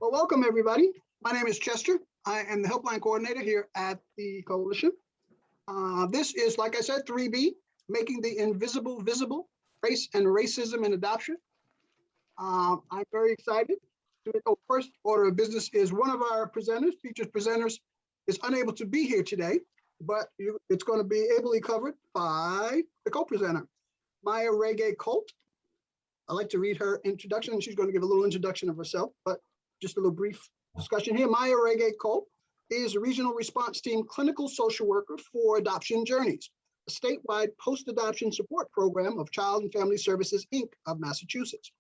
Well, welcome everybody. My name is Chester. I am the helpline coordinator here at the coalition. This is, like I said, 3B, making the invisible visible, race and racism in adoption. I'm very excited. First order of business is one of our presenters, featured presenters, is unable to be here today, but it's going to be ably covered by the co-presenter, Maya Reggae Colt. I'd like to read her introduction. She's going to give a little introduction of herself, but just a little brief discussion here. Maya Reggae Colt is a regional response team clinical social worker for Adoption Journeys, a statewide post-adoption support program of Child and Family Services, Inc. of Massachusetts.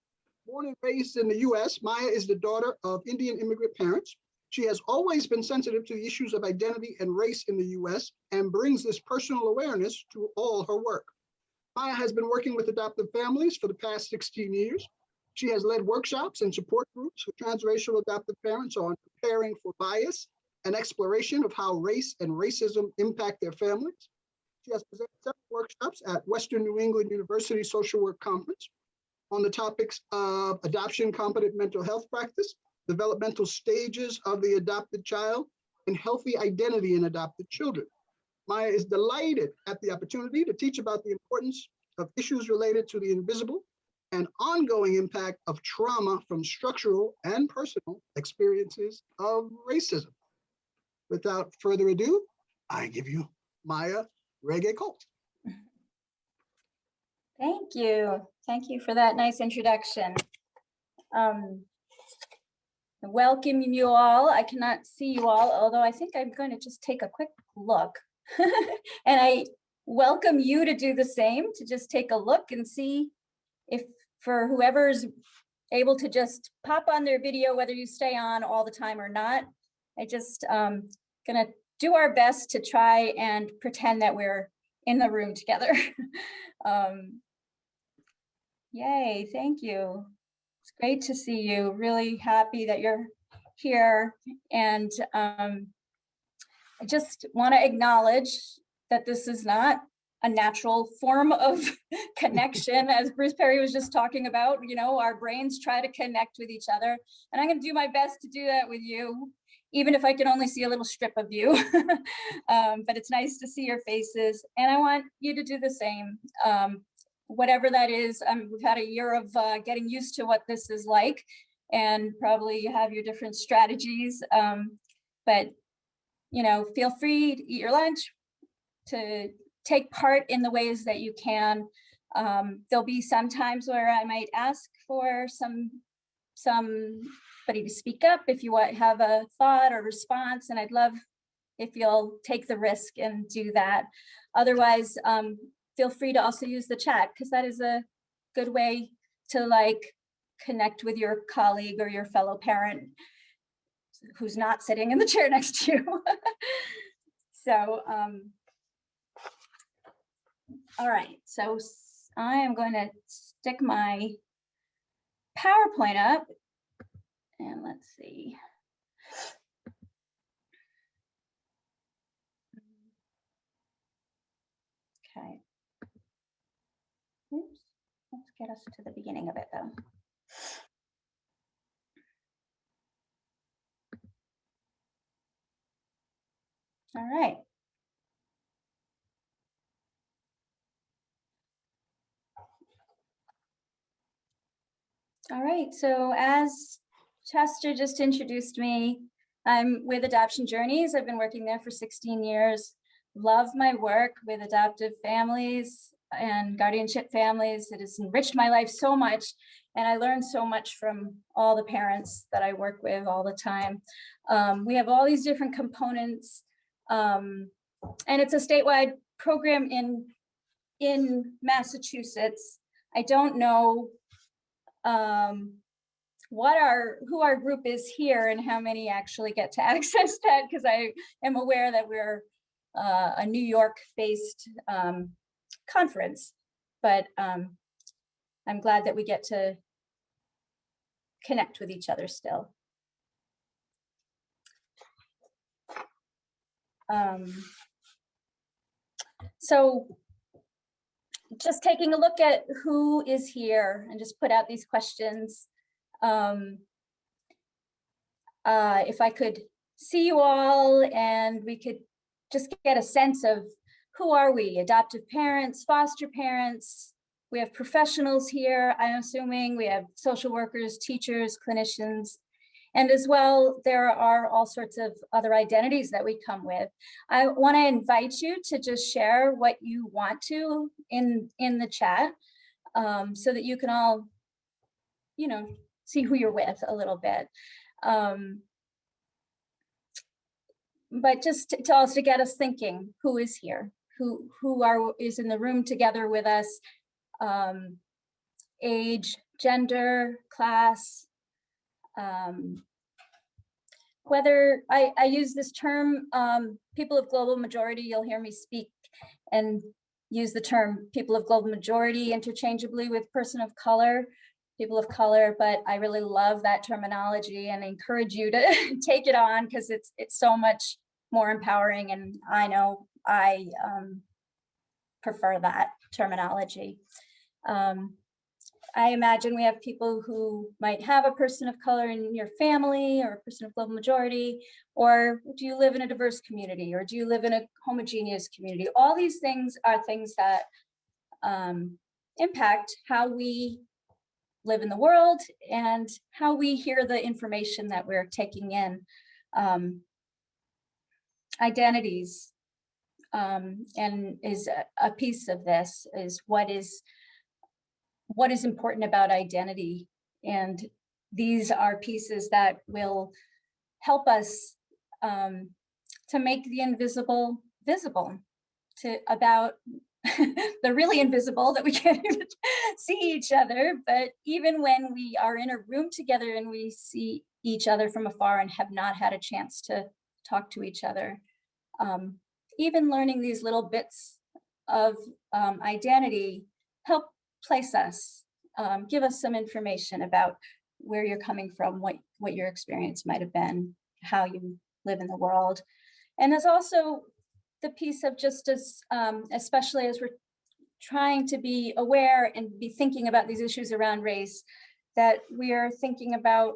Born and raised in the US, Maya is the daughter of Indian immigrant parents. She has always been sensitive to the issues of identity and race in the US and brings this personal awareness to all her work. Maya has been working with adoptive families for the past 16 years. She has led workshops and support groups for transracial adoptive parents on preparing for bias and exploration of how race and racism impact their families. She has presented several workshops at Western New England University Social Work Conference on the topics of adoption competent mental health practice, developmental stages of the adopted child, and healthy identity in adopted children. Maya is delighted at the opportunity to teach about the importance of issues related to the invisible and ongoing impact of trauma from structural and personal experiences of racism. Without further ado, I give you Maya Reggae Colt. Thank you. Thank you for that nice introduction. Welcome you all. I cannot see you all, although I think I'm going to just take a quick look. And I welcome you to do the same, to just take a look and see if, for whoever's able to just pop on their video, whether you stay on all the time or not. I just gonna do our best to try and pretend that we're in the room together. Yay, thank you. It's great to see you. Really happy that you're here. And I just want to acknowledge that this is not a natural form of connection, as Bruce Perry was just talking about. You know, our brains try to connect with each other, and I'm going to do my best to do that with you, even if I can only see a little strip of you. But it's nice to see your faces, and I want you to do the same. Whatever that is, we've had a year of getting used to what this is like, and probably you have your different strategies. But you know, feel free to eat your lunch, to take part in the ways that you can. There'll be some times where I might ask for somebody to speak up if you have a thought or response, and I'd love if you'll take the risk and do that. Otherwise, feel free to also use the chat, because that is a good way to connect with your colleague or your fellow parent who's not sitting in the chair next to you. So, all right, so I am going to stick my PowerPoint up, and let's see. Okay. Oops. Let's get us to the beginning of it though. All right. All right, so as Chester just introduced me, I'm with Adoption Journeys. I've been working there for 16 years. Love my work with adoptive families and guardianship families. It has enriched my life so much, and I learned so much from all the parents that I work with all the time. We have all these different components, and it's a statewide program in Massachusetts. I don't know who our group is here and how many actually get to access that, because I am aware that we're a New York-based conference, but I'm glad that we get to connect with each other still. So just taking a look at who is here and just put out these questions. if I could see you all and we could just get a sense of who are we? Adoptive parents, foster parents. We have professionals here, I'm assuming. We have social workers, teachers, clinicians. And as well, there are all sorts of other identities that we come with. I want to invite you to just share what you want to in the chat, so that you can all, you know, see who you're with a little bit. But just to also get us thinking, who is here? Who is in the room together with us? Age, gender, class, whether I use this term, people of global majority, you'll hear me speak and use the term people of global majority interchangeably with person of color, people of color, but I really love that terminology and encourage you to take it on because it's so much more empowering, and I know I prefer that terminology. I imagine we have people who might have a person of color in your family or a person of global majority, or do you live in a diverse community, or do you live in a homogeneous community? All these things are things that impact how we live in the world and how we hear the information that we're taking in. Identities, and is a piece of this, is what is important about identity. And these are pieces that will help us to make the invisible visible, about the really invisible that we can't even see each other. But even when we are in a room together and we see each other from afar and have not had a chance to talk to each other, even learning these little bits of identity help place us, give us some information about where you're coming from, what your experience might have been, how you live in the world. And there's also the piece of just as, especially as we're trying to be aware and be thinking about these issues around race, that we are thinking about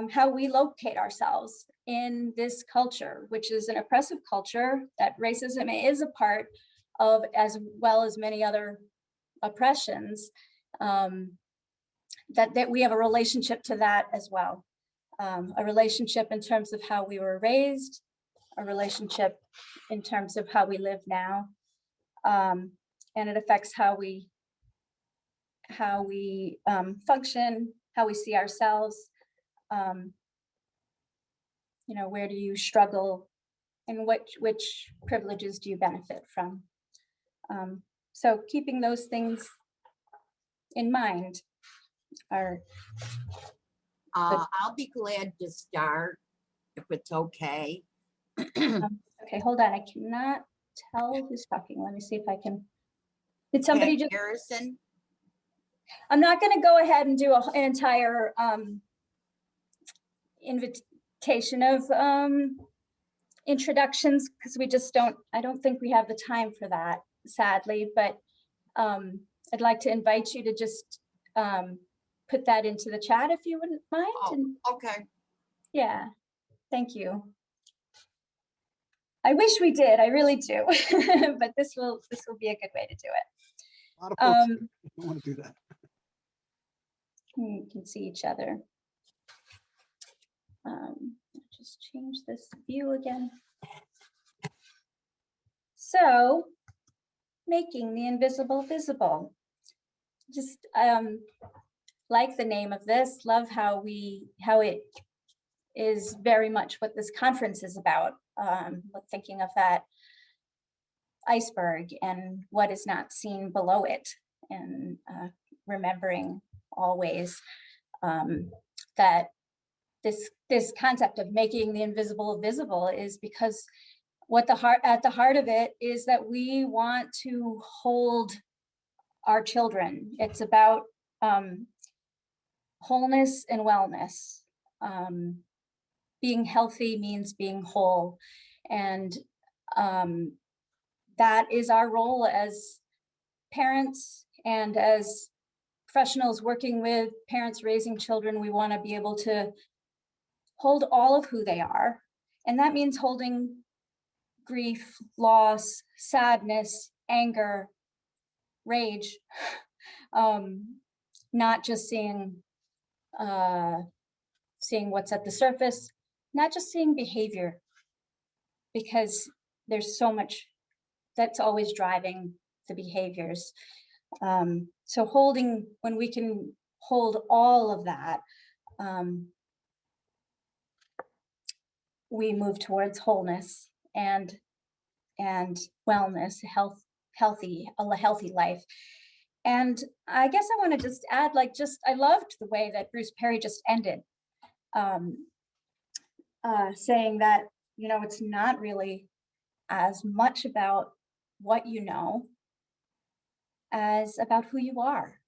how we locate ourselves in this culture, which is an oppressive culture that racism is a part of, as well as many other oppressions, that we have a relationship to that as well. A relationship in terms of how we were raised, a relationship in terms of how we live now, and it affects how we function, how we see ourselves. You know, where do you struggle, and which privileges do you benefit from? So keeping those things in mind are. I'll be glad to start if it's okay. Okay, hold on. I cannot tell who's talking. Let me see if I can. Did somebody just? Harrison? I'm not going to go ahead and do an entire invitation of introductions, because we just don't. I don't think we have the time for that, sadly. But I'd like to invite you to just put that into the chat if you wouldn't mind. Oh, and, okay. Yeah, thank you. I wish we did, I really do, but this will be a good way to do it. A lot of folks don't want to do that. You can see each other. Just change this view again. So, making the invisible visible. Just like the name of this, love how it is very much what this conference is about. Thinking of that iceberg and what is not seen below it, and remembering always that this concept of making the invisible visible is because at the heart of it is that we want to hold our children. It's about wholeness and wellness. Being healthy means being whole, and that is our role as parents and as professionals working with parents raising children. We want to be able to hold all of who they are. And that means holding grief, loss, sadness, anger, rage, not just seeing what's at the surface, not just seeing behavior, because there's so much that's always driving the behaviors. So when we can hold all of that, we move towards wholeness and wellness, a healthy life. And I guess I want to just add, I loved the way that Bruce Perry just ended, saying that, it's not really as much about what you know as about who you are,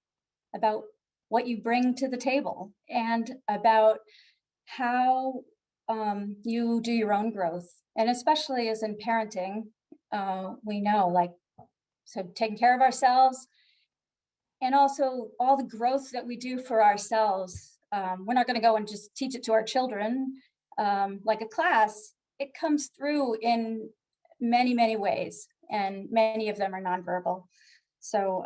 about what you bring to the table, and about how you do your own growth. And especially as in parenting, we know, so taking care of ourselves, and also all the growth that we do for ourselves. We're not going to go and just teach it to our children like a class. It comes through in many, many ways, and many of them are nonverbal. So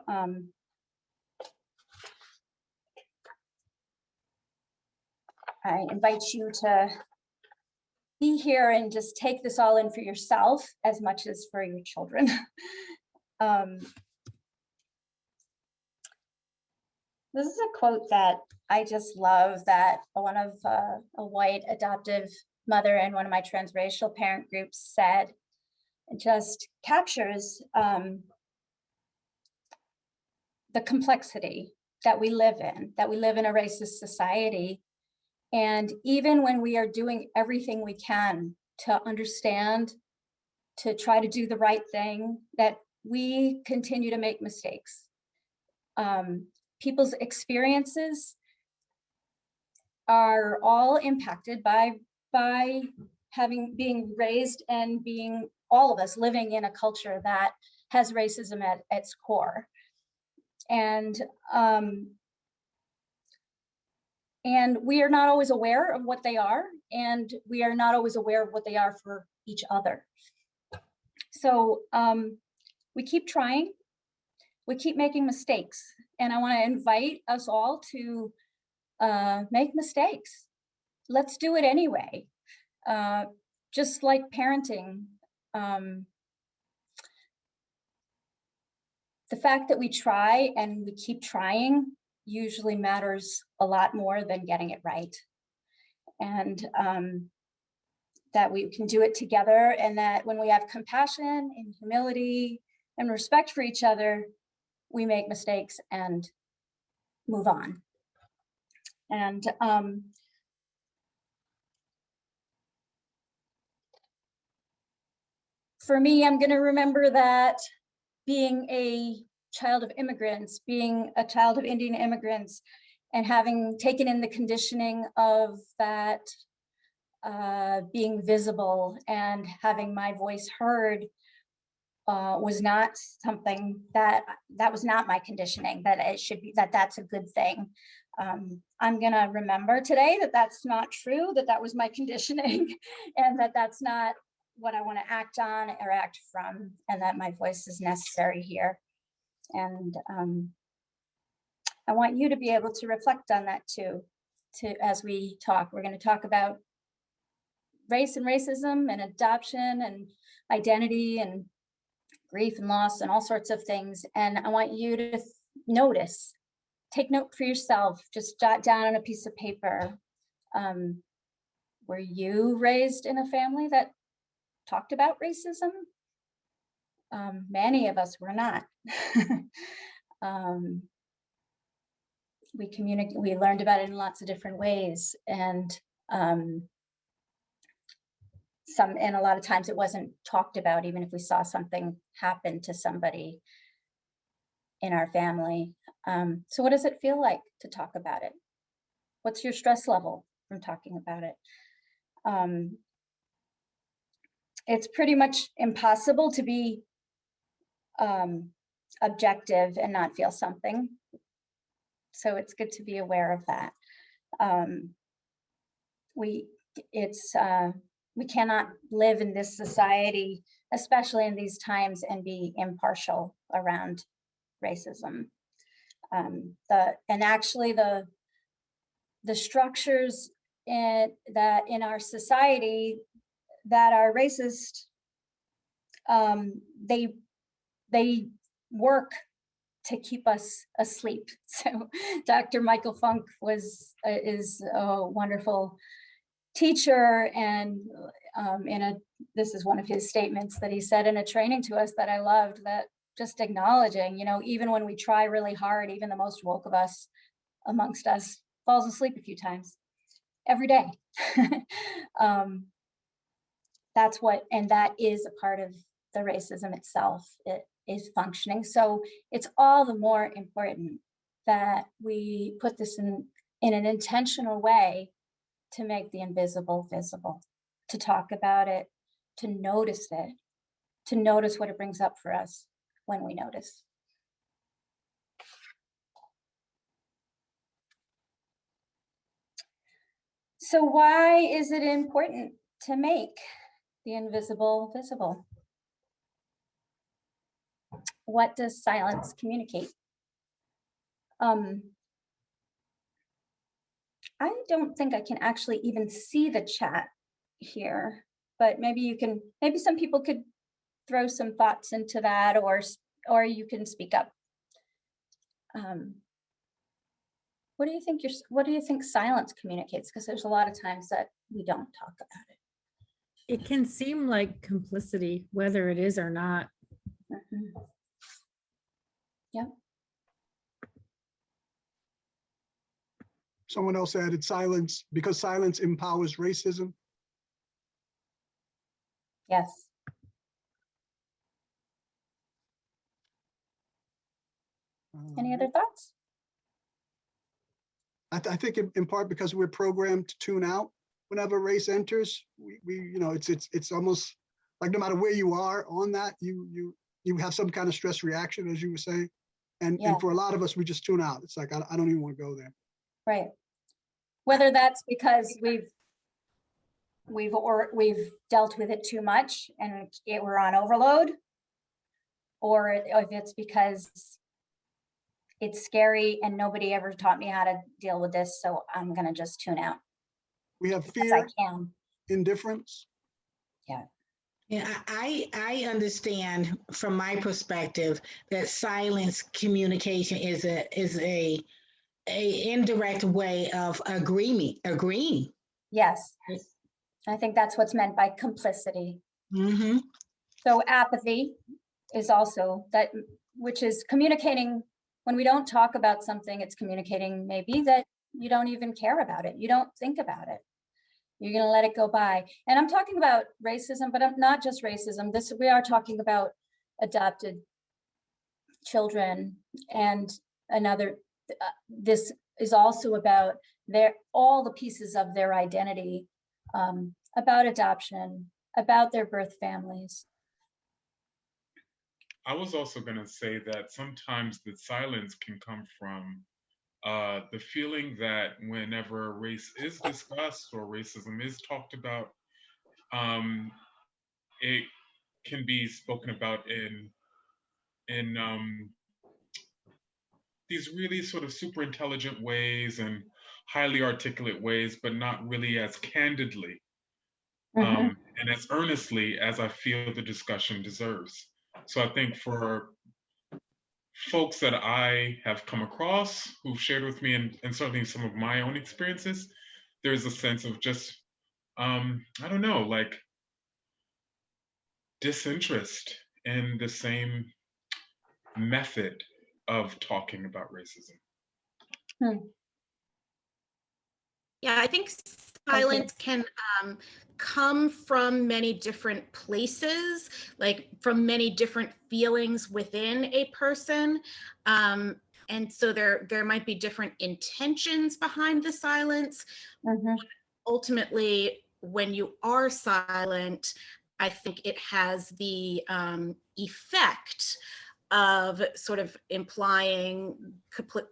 I invite you to be here and just take this all in for yourself as much as for your children. This is a quote that I just love, that one of a white adoptive mother in one of my transracial parent groups said. It just captures the complexity that we live in a racist society. And even when we are doing everything we can to understand, to try to do the right thing, that we continue to make mistakes. People's experiences are all impacted by being raised and being, all of us living in a culture that has racism at its core. And we are not always aware of what they are, and we are not always aware of what they are for each other. So we keep trying, we keep making mistakes, and I want to invite us all to make mistakes. Let's do it anyway. Just like parenting, the fact that we try and we keep trying usually matters a lot more than getting it right. And that we can do it together, and that when we have compassion and humility and respect for each other, we make mistakes and move on. And for me, I'm going to remember that being a child of immigrants, being a child of Indian immigrants, and having taken in the conditioning of that, being visible and having my voice heard, was not something that was not my conditioning, that it should be, that's a good thing. I'm gonna remember today that that's not true, that was my conditioning, and that's not what I want to act on or act from, and that my voice is necessary here. And I want you to be able to reflect on that too, as we talk. We're going to talk about race and racism and adoption and identity and grief and loss and all sorts of things. And I want you to notice, take note for yourself, just jot down on a piece of paper. Were you raised in a family that talked about racism? Many of us were not. We learned about it in lots of different ways, and a lot of times it wasn't talked about, even if we saw something happen to somebody in our family. So what does it feel like to talk about it? What's your stress level from talking about it? It's pretty much impossible to be objective and not feel something. So it's good to be aware of that. it's, we cannot live in this society, especially in these times, and be impartial around racism. And actually the structures that in our society that are racist, they work to keep us asleep. So Dr. Michael Funk is a wonderful teacher, and this is one of his statements that he said in a training to us that I loved, that just acknowledging, even when we try really hard, even the most woke of us amongst us falls asleep a few times every day. That's what, and that is a part of the racism itself. It is functioning. So it's all the more important that we put this in an intentional way to make the invisible visible, to talk about it, to notice it, to notice what it brings up for us when we notice. So why is it important to make the invisible visible? What does silence communicate? I don't think I can actually even see the chat here, but maybe some people could throw some thoughts into that, or you can speak up. What do you think silence communicates? Because there's a lot of times that we don't talk about it. It can seem like complicity, whether it is or not. Mm-hmm. Yeah. Someone else added silence, because silence empowers racism. Yes. Any other thoughts? I think in part because we're programmed to tune out whenever race enters. It's almost like no matter where you are on that, you have some kind of stress reaction, as you were saying, and for a lot of us, we just tune out. It's like I don't even want to go there. Right. Whether that's because we've dealt with it too much and we're on overload, or if it's because it's scary and nobody ever taught me how to deal with this, so I'm gonna just tune out. We have Because fear, I can. indifference. Yeah. Yeah, I understand from my perspective that silence communication is a indirect way of agreeing. Yes. I think that's what's meant by complicity. Mm-hmm. So apathy is also that, which is communicating. When we don't talk about something, it's communicating maybe that you don't even care about it. You don't think about it. You're going to let it go by. And I'm talking about racism, but I'm not just racism. We are talking about adopted children, and this is also about all the pieces of their identity, about adoption, about their birth families. I was also going to say that sometimes the silence can come from the feeling that whenever race is discussed or racism is talked about, it can be spoken about in these really sort of super intelligent ways and highly articulate ways, but not really as candidly and as earnestly as I feel the discussion deserves. So I think for folks that I have come across who've shared with me, and certainly some of my own experiences, there's a sense of just, I don't know, like disinterest in the same method of talking about racism. Yeah, I think silence can come from many different places, like from many different feelings within a person. And so there might be different intentions behind the silence. Ultimately, when you are silent, I think it has the effect of sort of implying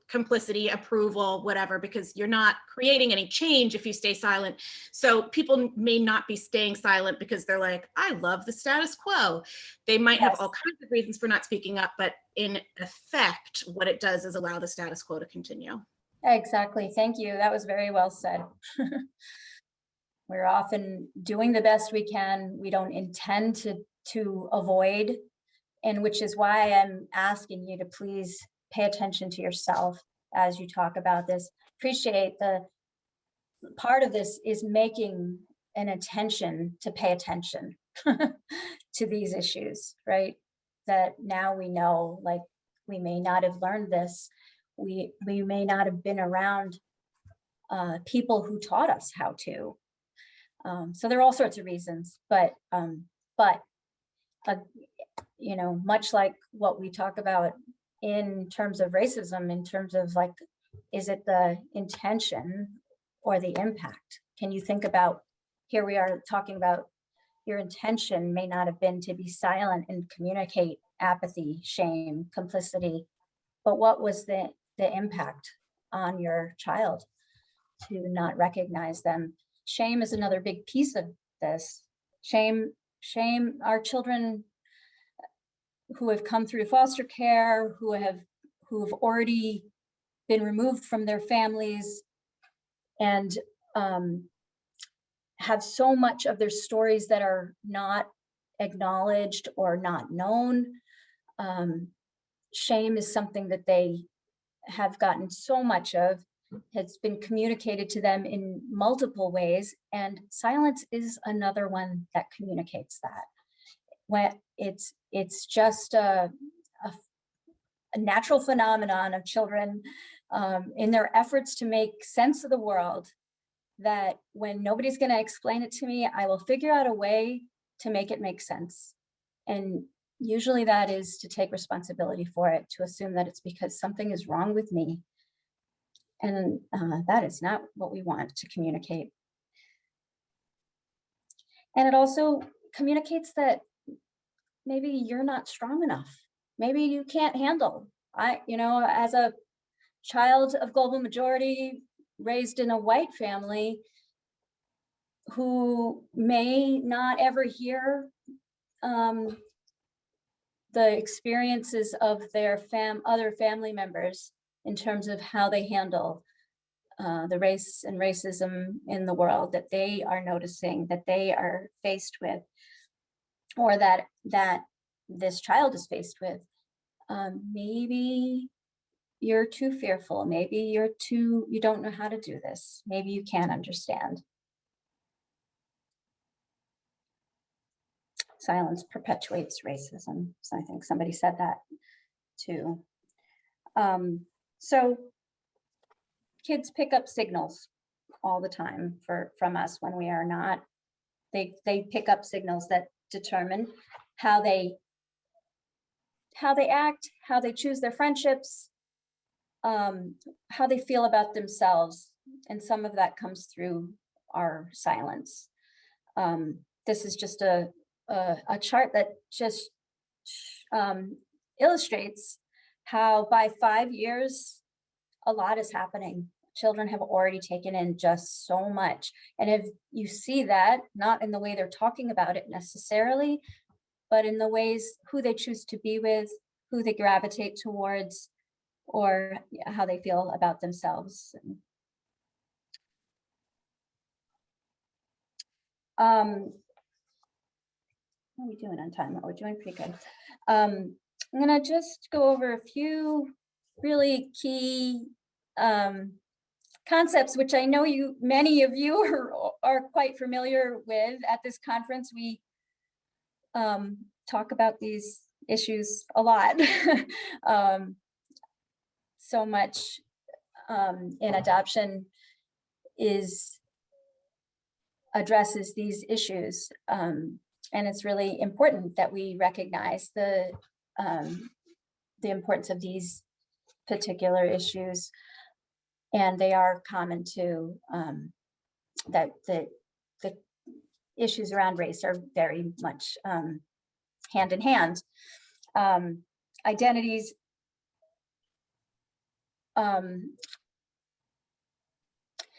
complicity, approval, whatever, because you're not creating any change if you stay silent. So people may not be staying silent because they're like, I love the status quo. They might have all kinds of reasons for not speaking up, but in effect, what it does is allow the status quo to continue. Exactly. Thank you. That was very well said. We're often doing the best we can. We don't intend to avoid, and which is why I'm asking you to please pay attention to yourself as you talk about this. Appreciate the part of this is making an intention to pay attention to these issues, right? That now we know, like, we may not have learned this. We may not have been around people who taught us how to. So there are all sorts of reasons, but you know, much like what we talk about in terms of racism, in terms of like, is it the intention or the impact? Can you think about, here we are talking about your intention may not have been to be silent and communicate apathy, shame, complicity, but what was the impact on your child to not recognize them? Shame is another big piece of this. Shame, our children who have come through foster care, who have already been removed from their families and have so much of their stories that are not acknowledged or not known. Shame is something that they have gotten so much of, has been communicated to them in multiple ways, and silence is another one that communicates that. When it's just a natural phenomenon of children in their efforts to make sense of the world, that when nobody's going to explain it to me, I will figure out a way to make it make sense. And usually that is to take responsibility for it, to assume that it's because something is wrong with me. And that is not what we want to communicate. And it also communicates that maybe you're not strong enough. Maybe you can't handle. You know, as a child of global majority, raised in a white family who may not ever hear the experiences of their other family members in terms of how they handle the race and racism in the world that they are noticing, that they are faced with, or that this child is faced with. Maybe you're too fearful. Maybe you don't know how to do this. Maybe you can't understand. Silence perpetuates racism. So I think somebody said that too. So kids pick up signals all the time from us when we are not. They pick up signals that determine how they act, how they choose their friendships, how they feel about themselves. And some of that comes through our silence. This is just a chart that just illustrates how by 5 years, a lot is happening. Children have already taken in just so much. And if you see that, not in the way they're talking about it necessarily, but in the ways who they choose to be with, who they gravitate towards, or how they feel about themselves. How are we doing on time? We're doing pretty good. I'm gonna just go over a few really key concepts, which I know many of you are quite familiar with. At this conference, we talk about these issues a lot. So much in adoption addresses these issues. And it's really important that we recognize the importance of these particular issues. And they are common to that the issues around race are very much hand in hand. identities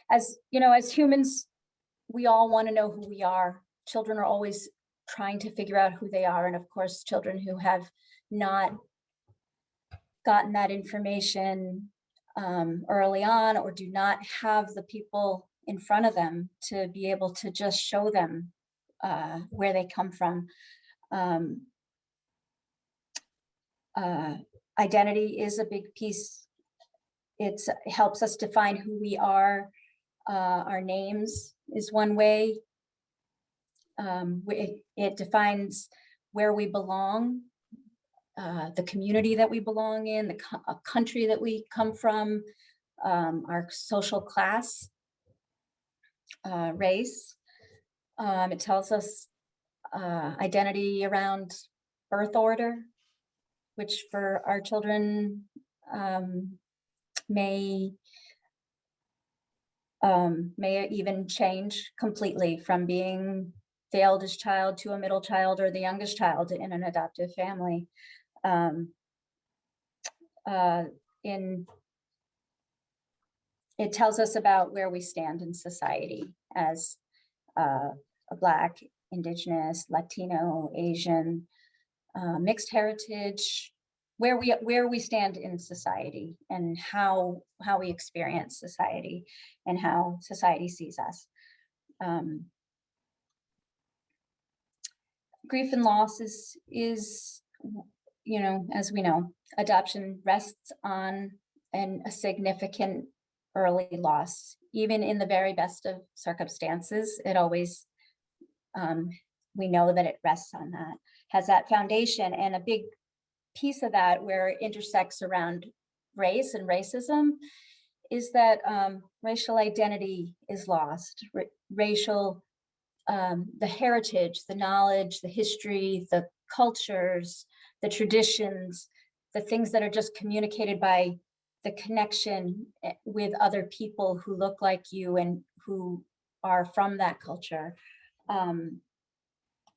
as you know, as humans, we all want to know who we are. Children are always trying to figure out who they are, and of course children who have not gotten that information early on, or do not have the people in front of them to be able to just show them where they come from. Identity is a big piece. It helps us define who we are. Our names is one way. It defines where we belong, the community that we belong in, the country that we come from, our social class, race. It tells us identity around birth order, which for our children may even change completely from being the eldest child to a middle child or the youngest child in an adoptive family. It tells us about where we stand in society as a Black, Indigenous, Latino, Asian, mixed heritage, where we stand in society, and how we experience society and how society sees us. Grief and loss is, you know, as we know, adoption rests on a significant early loss. Even in the very best of circumstances, it always, we know that it rests on that, has that foundation. And a big piece of that where it intersects around race and racism is that racial identity is lost. Racial, the heritage, the knowledge, the history, the cultures, the traditions, the things that are just communicated by the connection with other people who look like you and who are from that culture.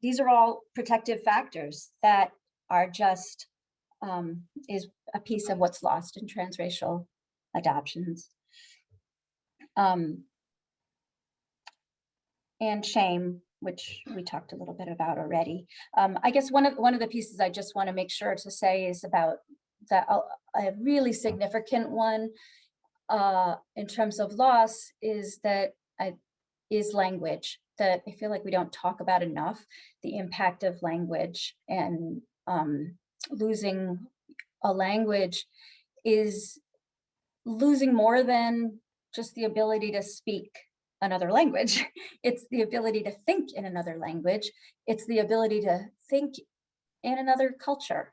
These are all protective factors that are just, is a piece of what's lost in transracial adoptions. And shame, which we talked a little bit about already. I guess one of the pieces I just want to make sure to say is about that a really significant one in terms of loss is that is language, that I feel like we don't talk about enough, the impact of language, and losing a language is losing more than just the ability to speak another language. It's the ability to think in another language. It's the ability to think in another culture.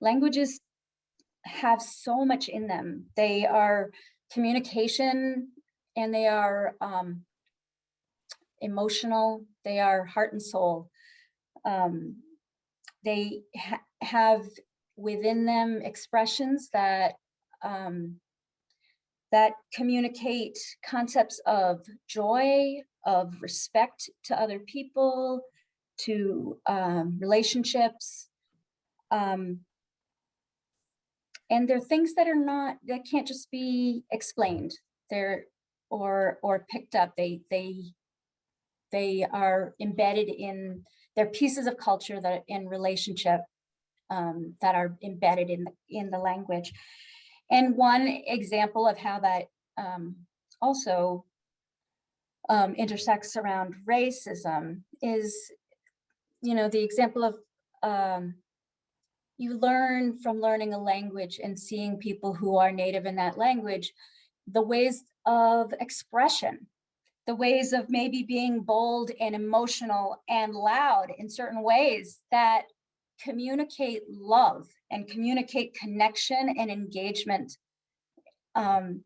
Languages have so much in them. They are communication, and they are emotional. They are heart and soul. They have within them expressions that that communicate concepts of joy, of respect to other people, to relationships. And they're things that are not, that can't just be explained. They're or picked up. They are embedded in, they're pieces of culture that in relationship that are embedded in the language. And one example of how that also intersects around racism is, you know, the example of you learn from learning a language and seeing people who are native in that language, the ways of expression, the ways of maybe being bold and emotional and loud in certain ways that communicate love and communicate connection and engagement. And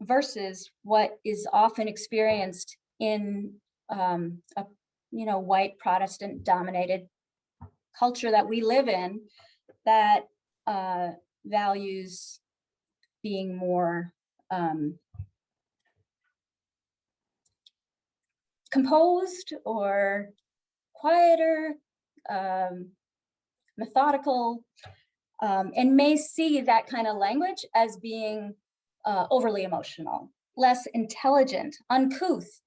versus what is often experienced in a, you know, white Protestant dominated culture that we live in, that values being more composed or quieter, methodical, and may see that kind of language as being overly emotional, less intelligent, uncouth,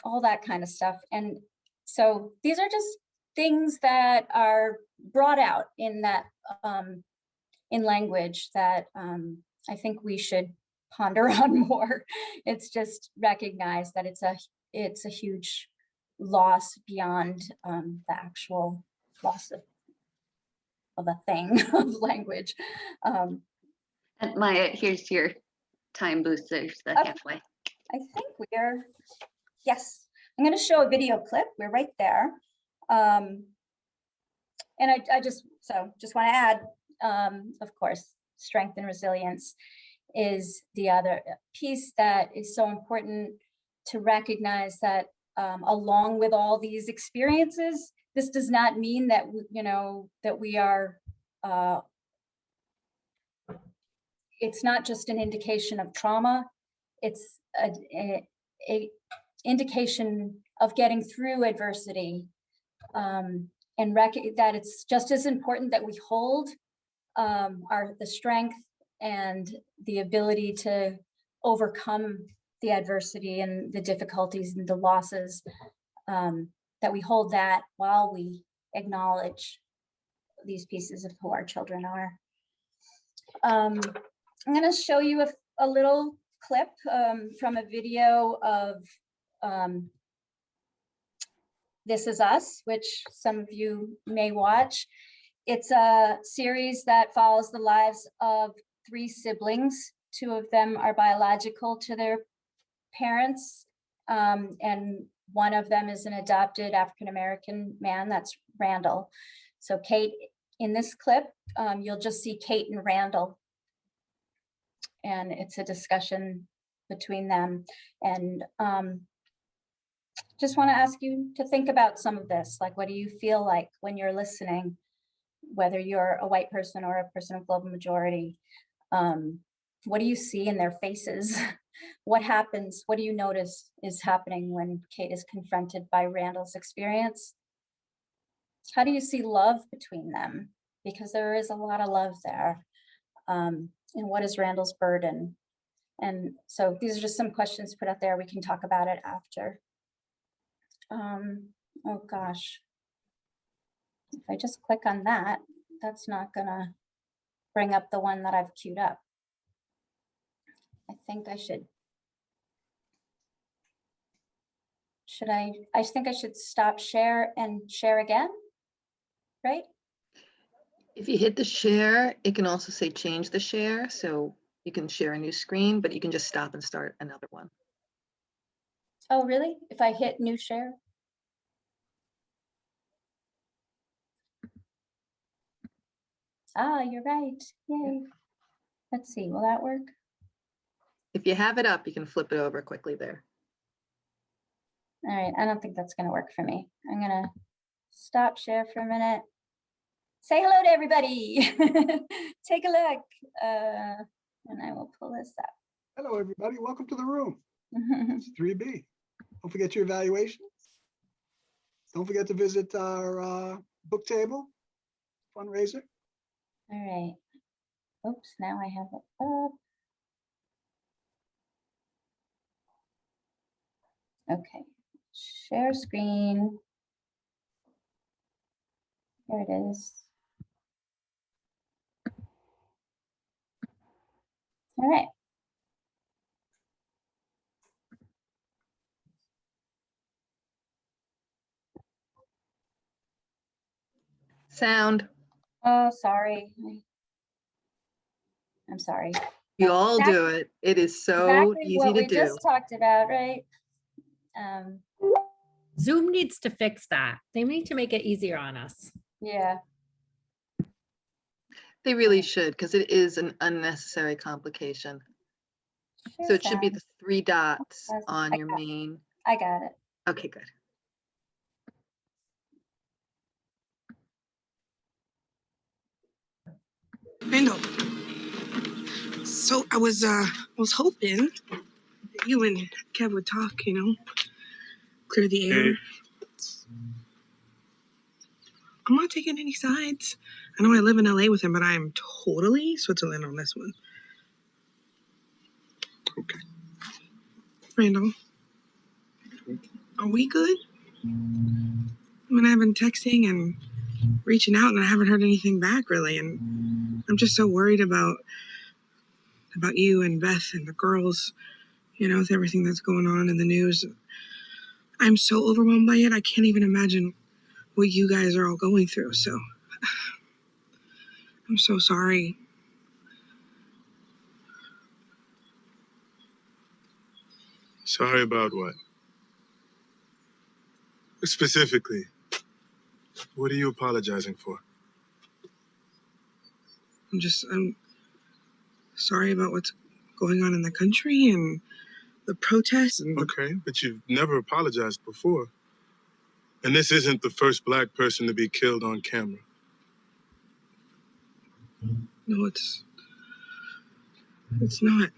all that kind of stuff. And so these are just things that are brought out in that in language that I think we should ponder on more. It's just recognize that it's a huge loss beyond the actual loss of a thing of language. And Maya, here's your time boosters, the Okay. halfway. I think we're, yes, I'm going to show a video clip. We're right there. And I just want to add, of course, strength and resilience is the other piece that is so important to recognize that along with all these experiences, this does not mean that, that we are, it's not just an indication of trauma. It's a indication of getting through adversity, and that it's just as important that we hold the strength and the ability to overcome the adversity and the difficulties and the losses, that we hold that while we acknowledge these pieces of who our children are. I'm going to show you a little clip from a video of This Is Us, which some of you may watch. It's a series that follows the lives of 3 siblings. 2 of them are biological to their parents, and one of them is an adopted African-American man, that's Randall. So Kate, in this clip, you'll just see Kate and Randall, and it's a discussion between them. And just want to ask you to think about some of this, like, what do you feel like when you're listening, whether you're a white person or a person of global majority? What do you see in their faces? What happens? What do you notice is happening when Kate is confronted by Randall's experience? How do you see love between them? Because there is a lot of love there. And what is Randall's burden? And so these are just some questions put out there. We can talk about it after. Oh gosh. If I just click on that, that's not gonna bring up the one that I've queued up. I think I should I think I should stop share and share again, right? If you hit the share, it can also say change the share. So you can share a new screen, but you can just stop and start another one. Oh, really? If I hit new share? Ah, you're right. Yay. Let's see, will that work? If you have it up, you can flip it over quickly there. All right, I don't think that's gonna work for me. I'm gonna stop share for a minute. Say hello to everybody. Take a look. And I will pull this up. Hello, everybody. Welcome to the room. It's 3B. Don't forget your evaluations. Don't forget to visit our book table fundraiser. All right. Oops, now I have it up. Okay, share screen. Here it is. All right. Sound. Oh, sorry. I'm sorry. You That's all exactly- do it. It is so Exactly easy what to we do. just talked about, right? Zoom needs to fix that. They need to make it easier on us. Yeah. They really should, because it is an unnecessary complication. Share So it should be sound. the 3 dots Yes, on I your got- main. I got it. Okay, good. Randall, so I was hoping that you and Kev would talk, clear the air. Hey, I'm not taking any sides. I know I live in LA with him, but I am totally Switzerland on this one. Okay. Randall, are we good? I mean, I've been texting and reaching out, and I haven't heard anything back really. And I'm just so worried about you and Beth and the girls. You know, with everything that's going on in the news, I'm so overwhelmed by it. I can't even imagine what you guys are all going through. So I'm so sorry. Sorry about what? Specifically, what are you apologizing for? I'm sorry about what's going on in the country and the protests. And Okay, but you've never apologized before. And this isn't the first Black person to be killed on camera. No, it's not.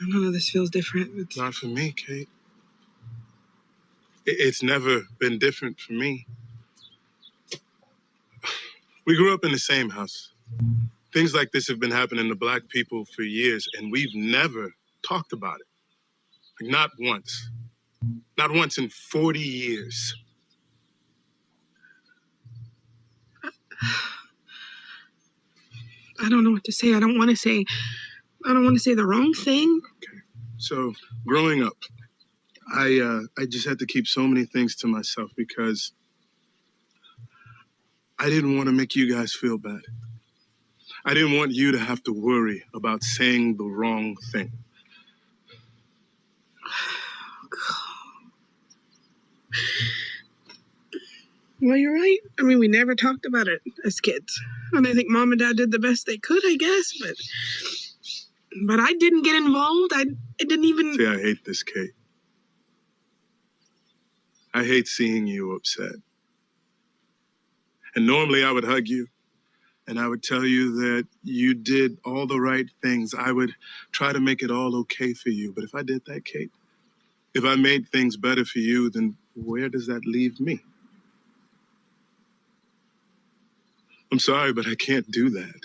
None of this feels different. It's Not for me, Kate. It's never been different for me. We grew up in the same house. Things like this have been happening to Black people for years, and we've never talked about it. Like, not once. Not once in 40 years. I don't know what to say. I don't want to say the wrong thing. Okay. So, growing up, I just had to keep so many things to myself because I didn't want to make you guys feel bad. I didn't want you to have to worry about saying the wrong thing. Well, you're right. I mean, we never talked about it as kids. And I think mom and dad did the best they could, I guess, but I didn't get involved. I didn't even... See, I hate this, Kate. I hate seeing you upset. And normally I would hug you and I would tell you that you did all the right things. I would try to make it all okay for you. But if I did that, Kate, if I made things better for you, then where does that leave me? I'm sorry, but I can't do that.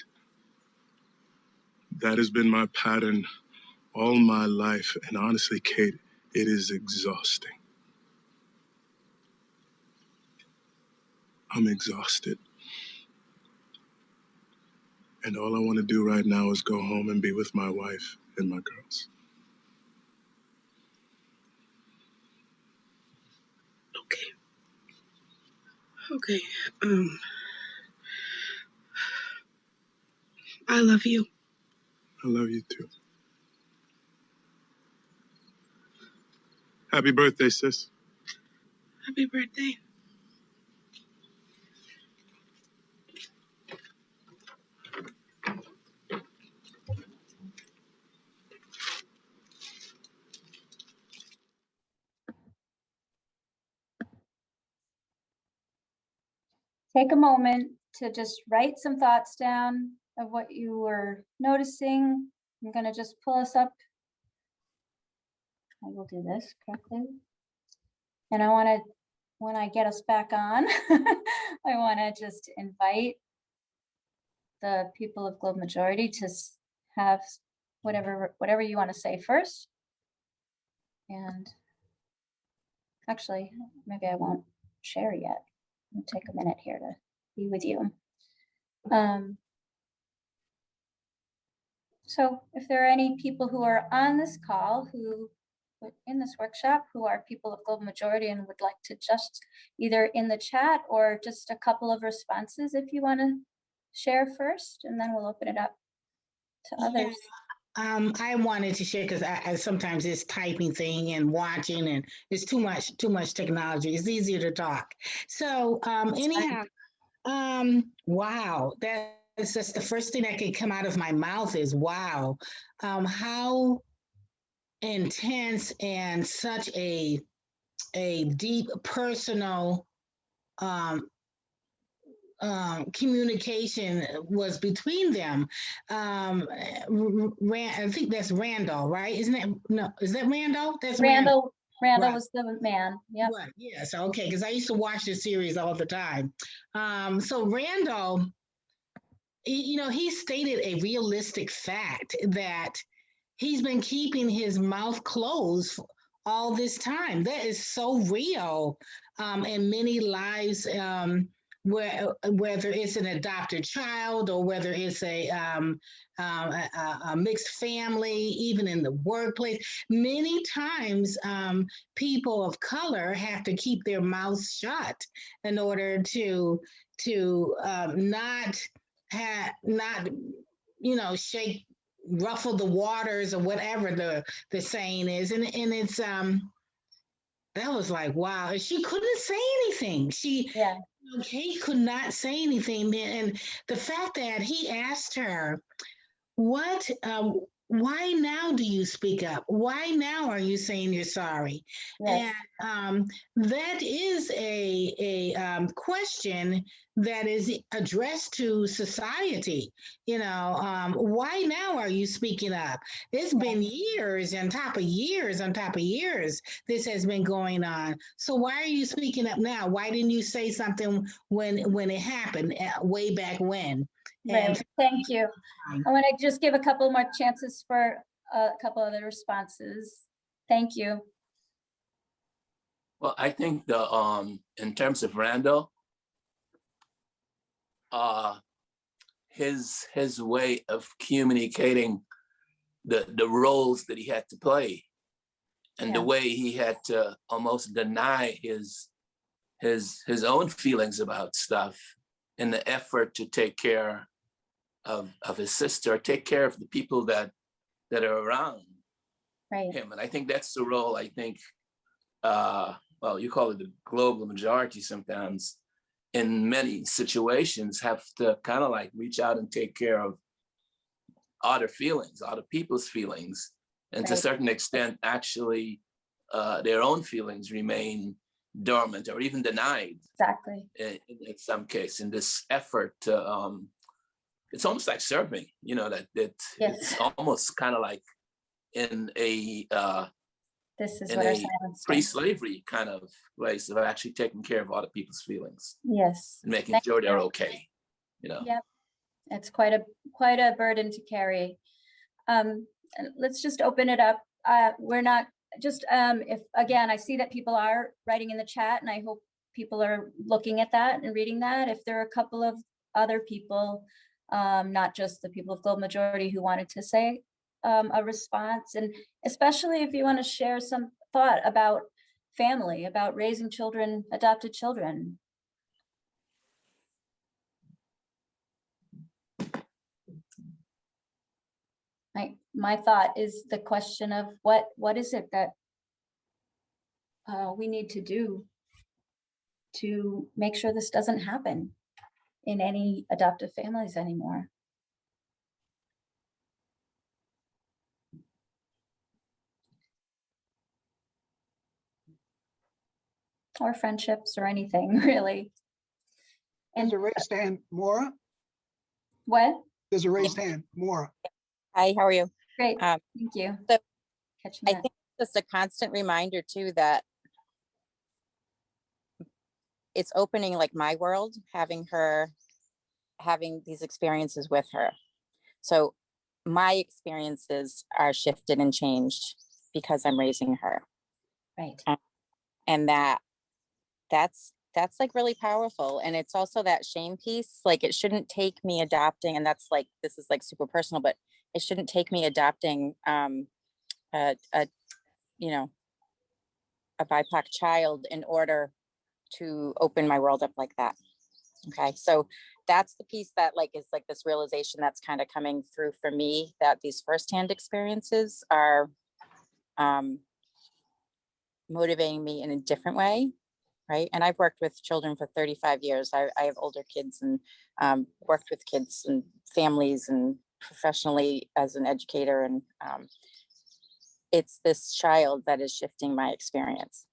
That has been my pattern all my life. And honestly, Kate, it is exhausting. I'm exhausted. And all I want to do right now is go home and be with my wife and my girls. Okay. I love you. I love you too. Happy birthday, sis. Happy birthday. Take a moment to just write some thoughts down of what you were noticing. I'm gonna just pull us up. I will do this correctly. And I wanna, when I get us back on, I wanna just invite the people of Globe Majority to have whatever you wanna say first. And actually, maybe I won't share yet. It'll take a minute here to be with you. So if there are any people who are on this call in this workshop who are people of Global Majority and would like to just either in the chat or just a couple of responses if you want to share first, and then we'll open it up to others. I wanted to share because I sometimes it's typing thing and watching and it's too much technology. It's easier to talk. So anyhow, wow, that's just the first thing that can come out of my mouth is wow. How intense and such a deep personal communication was between them. I think that's Randall, right? Isn't it? No, is that Randall? That's Randall Randall Right. was the man. Yep. Right, yes, okay, because I used to watch this series all the time. So Randall, he stated a realistic fact that he's been keeping his mouth closed all this time. That is so real in many lives, whether it's an adopted child or whether it's a mixed family, even in the workplace. Many times, people of color have to keep their mouths shut in order to not shake, ruffle the waters or whatever the saying is. And it's that was like, wow. And she couldn't say anything. Yeah. Kate could not say anything. And the fact that he asked her, why now do you speak up? Why now are you saying you're sorry? Yes. And that is a question that is addressed to society. Why now are you speaking up? It's been years on top of years on top of years this has been going on. So why are you speaking up now? Why didn't you say something when it happened way back when? Right. Thank you. I want to just give a couple more chances for a couple other responses. Thank you. Well, I think in terms of Randall, his way of communicating the roles that he had to play and the way he had to almost deny his own feelings about stuff in the effort to take care of his sister, take care of the people that are around him. And I think that's the role, I think, well, you call it the global majority sometimes, in many situations have to kind of like reach out and take care of other feelings, other people's feelings. And to a certain extent, actually, their own feelings remain dormant or even denied. Exactly. In some case, in this effort to, it's almost like serving, that it's almost kind of like in a this is in what our a silence pre-slavery kind of place of actually taking care of other people's feelings. Yes. And making sure they're okay. Yep. It's quite a burden to carry. And let's just open it up. We're not just if again, I see that people are writing in the chat, and I hope people are looking at that and reading that. If there are a couple of other people, not just the people of global majority who wanted to say a response, and especially if you want to share some thought about family, about raising children, adopted children. My thought is the question of what is it that we need to do to make sure this doesn't happen in any adoptive families anymore. Or friendships or anything, really. And there's a raised hand, Maura. What? There's a raised hand, Maura. Hi, how are you? Great, thank you. So I think just a constant reminder too that it's opening like my world, having these experiences with her. So my experiences are shifted and changed because I'm raising her. Right. And that's like really powerful. And it's also that shame piece. Like it shouldn't take me adopting, and that's like, this is like super personal, but it shouldn't take me adopting a BIPOC child in order to open my world up like that. Okay, so that's the piece that like is like this realization that's kind of coming through for me, that these firsthand experiences are motivating me in a different way, right? And I've worked with children for 35 years. I have older kids and worked with kids and families and professionally as an educator, and it's this child that is shifting my experience.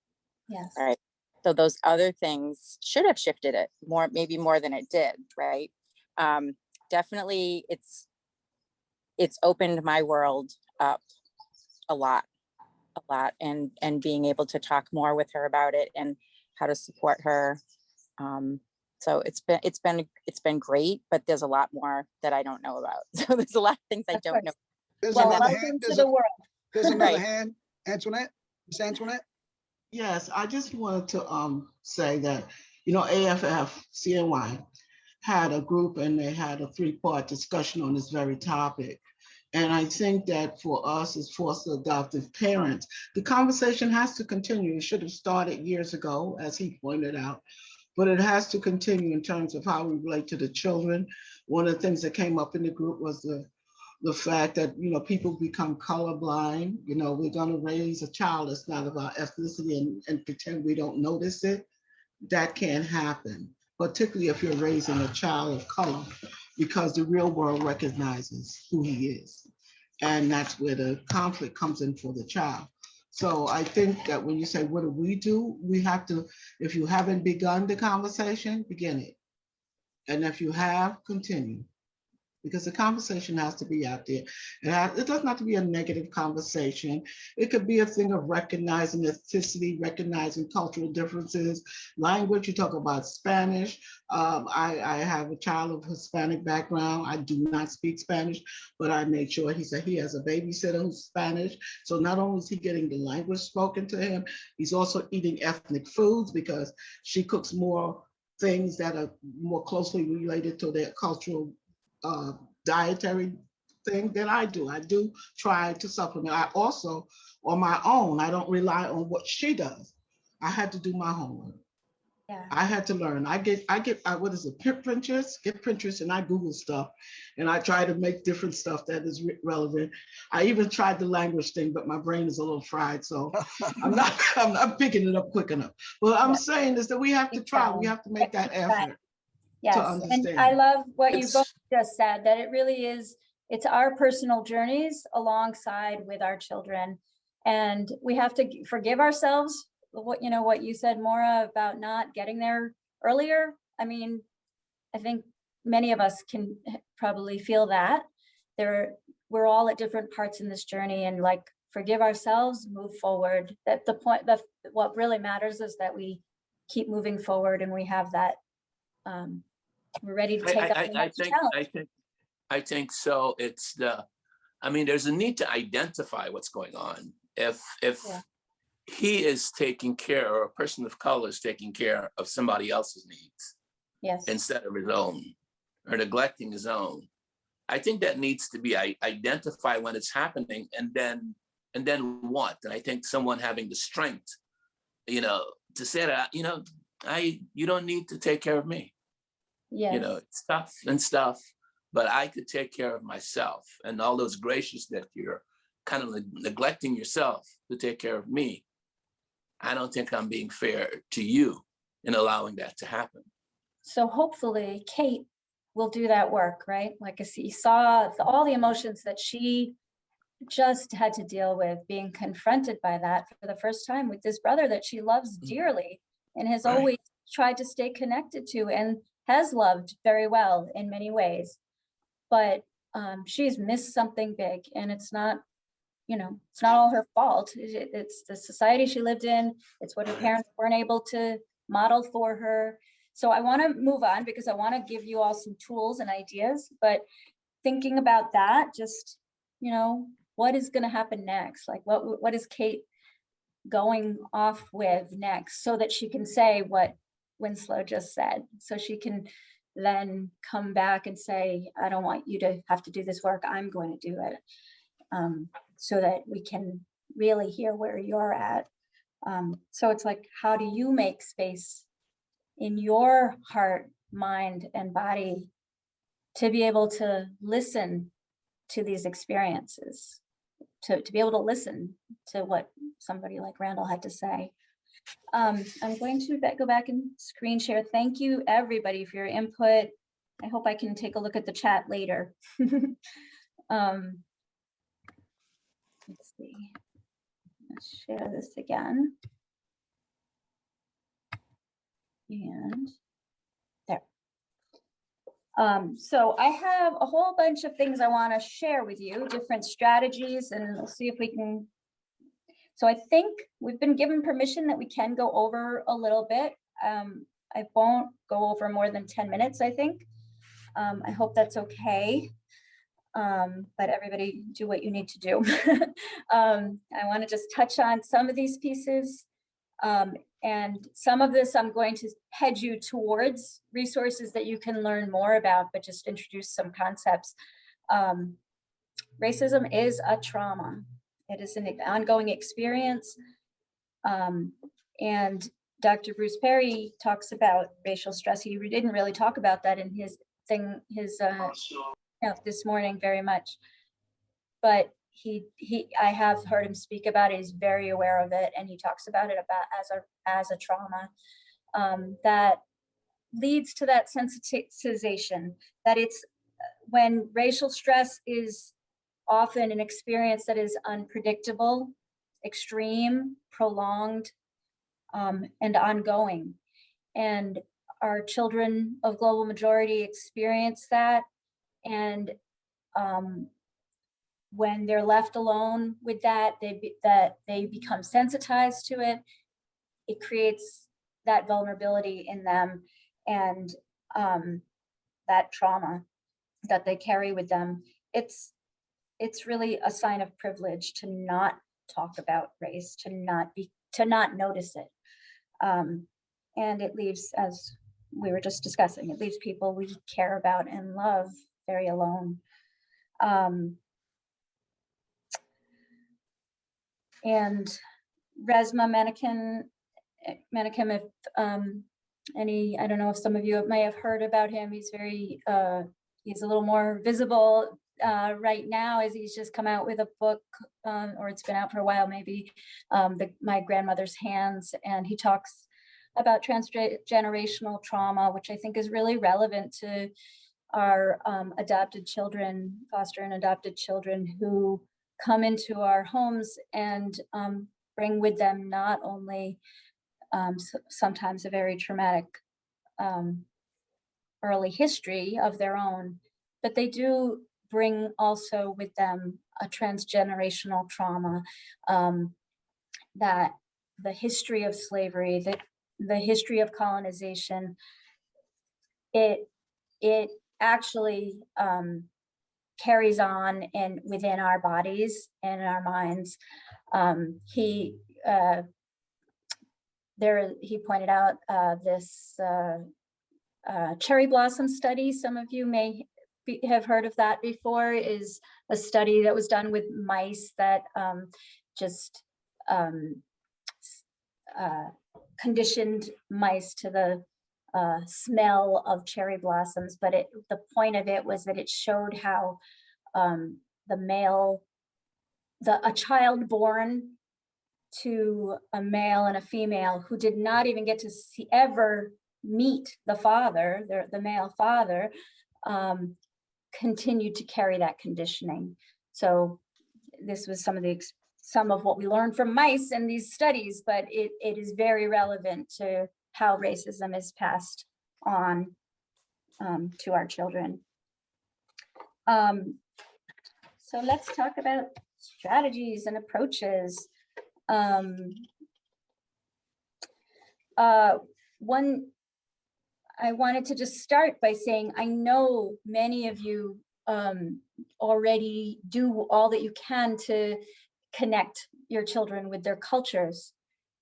Yes. Right. So those other things should have shifted it more, maybe more than it did. Right. Definitely it's opened my world up a lot. a lot, and being able to talk more with her about it and how to support her. So it's been great, but there's a lot more that I don't know about. So there's a lot of things I Of don't course. know. There's Well, another welcome hand. to the world. There's another Right. hand. Antoinette, Miss Antoinette. Yes, I just wanted to say that, AFFCNY had a group and they had a 3-part discussion on this very topic. And I think that for us as foster adoptive parents, the conversation has to continue. It should have started years ago, as he pointed out, but it has to continue in terms of how we relate to the children. One of the things that came up in the group was the fact that, people become colorblind. We're going to raise a child that's not of our ethnicity and pretend we don't notice it. That can't happen, particularly if you're raising a child of color, because the real world recognizes who he is. And that's where the conflict comes in for the child. So I think that when you say, what do? We have to, if you haven't begun the conversation, begin it. And if you have, continue. Because the conversation has to be out there. It doesn't have to be a negative conversation. It could be a thing of recognizing ethnicity, recognizing cultural differences, language. You talk about Spanish. I have a child of Hispanic background. I do not speak Spanish, but I made sure he said he has a babysitter who's Spanish. So not only is he getting the language spoken to him, he's also eating ethnic foods because she cooks more things that are more closely related to their cultural dietary thing than I do. I do try to supplement. I also, on my own, I don't rely on what she does. I had to do my homework. Yeah. I had to learn. I get what is it, Pinterest? Get Pinterest and I Google stuff and I try to make different stuff that is relevant. I even tried the language thing, but my brain is a little fried, so I'm not picking it up quick enough. What I'm saying is that we have to try. We have to make that effort. Yes, and I love what you both just said, that it really is, it's our personal journeys alongside with our children. And we have to forgive ourselves, what you said, Maura, about not getting there earlier. I mean, I think many of us can probably feel that. We're all at different parts in this journey, and forgive ourselves, move forward. That the point, what really matters is that we keep moving forward and we have that we're ready to take up the next challenge. I think so. It's there's a need to identify what's going on. If he is taking care, or a person of color is taking care of somebody else's needs, instead of his own, or neglecting his own, I think that needs to be identified when it's happening, and then what? And I think someone having the strength, to say that, you don't need to take care of me. It's tough and stuff, but I could take care of myself. And all those gracious that you're kind of neglecting yourself to take care of me, I don't think I'm being fair to you in allowing that to happen. So hopefully Kate will do that work, right? Like you saw all the emotions that she just had to deal with, being confronted by that for the first time with this brother that she loves dearly and has always tried to stay connected to and has loved very well in many ways. But she's missed something big, and it's not all her fault. It's the society she lived in. It's what her parents weren't able to model for her. So I want to move on because I want to give you all some tools and ideas, but thinking about that, just, what is going to happen next? Like what is Kate going off with next, so that she can say what Winslow just said, so she can then come back and say, I don't want you to have to do this work, I'm going to do it, so that we can really hear where you're at. So it's like, how do you make space in your heart, mind, and body to be able to listen to these experiences, to be able to listen to what somebody like Randall had to say. I'm going to go back and screen share. Thank you everybody for your input. I hope I can take a look at the chat later. Let's see, let's share this again. And there. So I have a whole bunch of things I want to share with you, different strategies, and we'll see if we can. So I think we've been given permission that we can go over a little bit. I won't go over more than 10 minutes, I think. I hope that's okay. But everybody do what you need to do. I want to just touch on some of these pieces. And some of this I'm going to head you towards resources that you can learn more about, but just introduce some concepts. Racism is a trauma. It is an ongoing experience. And Dr. Bruce Perry talks about racial stress. He didn't really talk about that in his thing, this morning very much, but I have heard him speak about it. He's very aware of it, and he talks about it as a trauma that leads to that sensitization. That it's when racial stress is often an experience that is unpredictable, extreme, prolonged, and ongoing. And our children of global majority experience that. And when they're left alone with that, they become sensitized to it. It creates that vulnerability in them, and that trauma that they carry with them. It's really a sign of privilege to not talk about race, to not notice it. And it leaves, as we were just discussing, it leaves people we care about and love very alone. And Resmaa Menakem, if I don't know if some of you may have heard about him. He's he's a little more visible right now, as he's just come out with a book, or it's been out for a while, maybe, My Grandmother's Hands, and he talks about transgenerational trauma, which I think is really relevant to our adopted children, foster and adopted children who come into our homes and bring with them not only sometimes a very traumatic early history of their own, but they do bring also with them a transgenerational trauma, that the history of slavery, the history of colonization, it actually carries on within our bodies and our minds. He pointed out this cherry blossom study. Some of you may have heard of that before. Is a study that was done with mice that just conditioned mice to the smell of cherry blossoms. But the point of it was that it showed how a child born to a male and a female who did not even get to ever meet the father, the male father, continued to carry that conditioning. So this was some of what we learned from mice in these studies, but it is very relevant to how racism is passed on to our children. So let's talk about strategies and approaches. I wanted to just start by saying, I know many of you already do all that you can to connect your children with their cultures,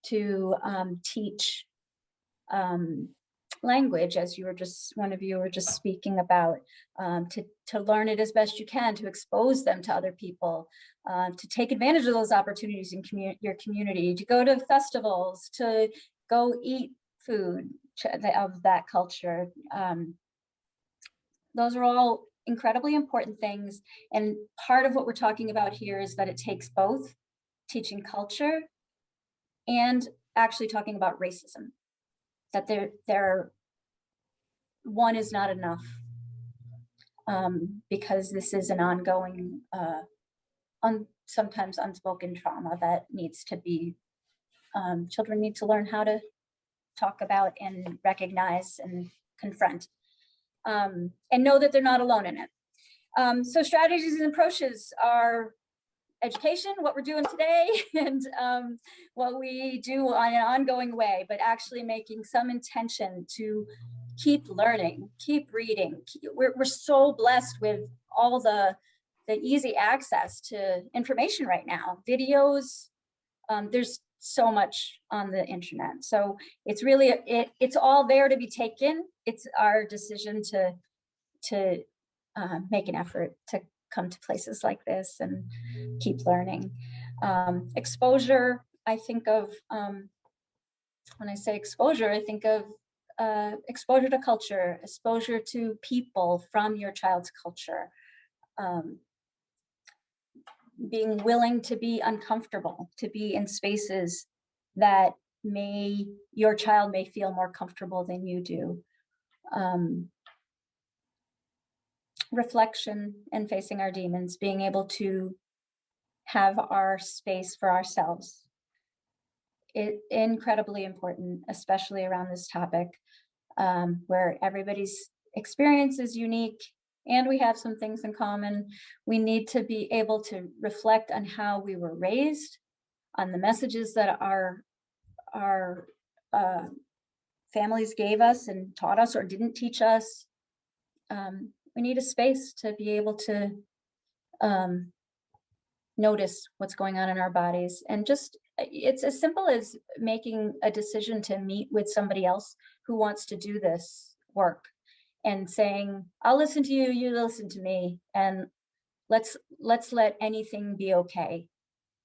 to teach language, as one of you were just speaking about, to learn it as best you can, to expose them to other people, to take advantage of those opportunities in your community, to go to festivals, to go eat food of that culture. Those are all incredibly important things. And part of what we're talking about here is that it takes both teaching culture and actually talking about racism, that one is not enough, because this is an ongoing, sometimes unspoken trauma that needs to be, children need to learn how to talk about and recognize and confront, and know that they're not alone in it. So strategies and approaches are education, what we're doing today, and what we do on an ongoing way, but actually making some intention to keep learning, keep reading. We're so blessed with all the easy access to information right now, videos. There's so much on the internet. So it's really, it's all there to be taken. It's our decision to make an effort to come to places like this and keep learning. Exposure, I think of, when I say exposure, I think of exposure to culture, exposure to people from your child's culture, being willing to be uncomfortable, to be in spaces that your child may feel more comfortable than you do. Reflection and facing our demons, being able to have our space for ourselves. Incredibly important, especially around this topic, where everybody's experience is unique and we have some things in common. We need to be able to reflect on how we were raised, on the messages that our families gave us and taught us or didn't teach us. We need a space to be able to notice what's going on in our bodies. And just, it's as simple as making a decision to meet with somebody else who wants to do this work and saying, I'll listen to you, you listen to me, and let's let anything be okay.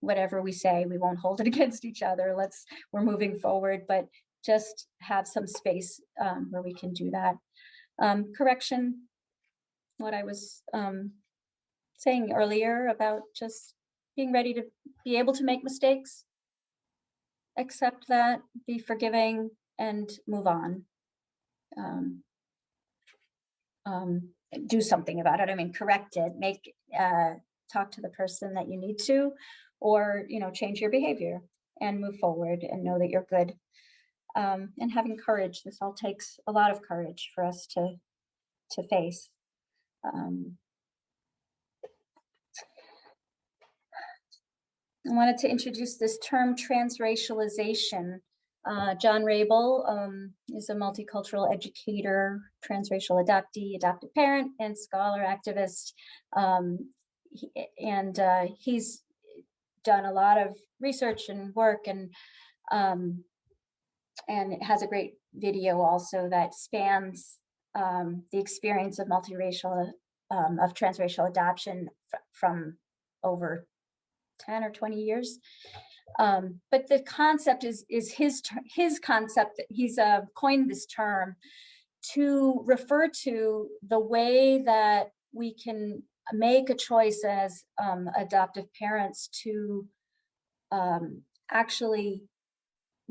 Whatever we say, we won't hold it against each other. We're moving forward, but just have some space where we can do that. Correction, what I was saying earlier about just being ready to be able to make mistakes, accept that, be forgiving, and move on. Do something about it. I mean, correct it, talk to the person that you need to, or, change your behavior and move forward and know that you're good. And having courage. This all takes a lot of courage for us to face. I wanted to introduce this term, transracialization. John Rabel is a multicultural educator, transracial adoptee, adoptive parent, and scholar activist. He's done a lot of research and work, and it has a great video also that spans the experience of multiracial, of transracial adoption from over 10 or 20 years. But the concept is his concept. He's coined this term to refer to the way that we can make a choice as adoptive parents to actually